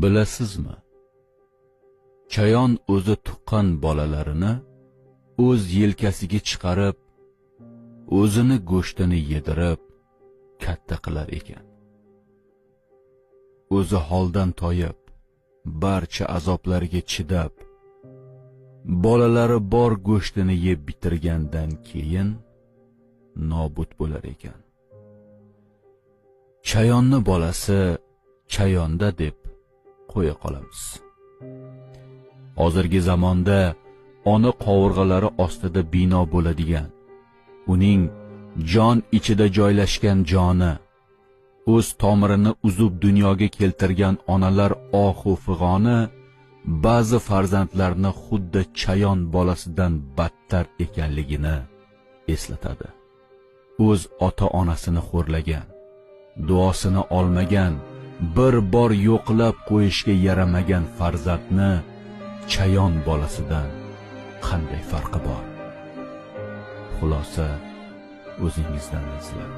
Bilasizmi? Chayon o'zi tuqqan bolalarini o'z yelkasiga chiqarib, o'zini go'shtini yedirib, katta qilar ekan. O'zi holdan toyib, barcha azoblarga chidab, bolalari bor go'shtini yeb bitirgandan keyin nobud bo'lar ekan. Chayonni bolasi chayonda deb qo'ya qolamiz. Hozirgi zamonda ona qovurg'alari ostida bino bo'ladigan, uning jon ichida joylashgan joni, o'z tomirini uzib dunyoga keltirgan onalar ohu fig'oni ba'zi farzandlarni xuddi chayon bolasidan battar ekanligini eslatadi. O'z ota-onasini xo'rlagan, duosini olmagan, bir bor yo'qlab qo'yishga yaramagan farzandni chayon bolasidan qanday farqi bor? Xulosa o'zingizdan izlang.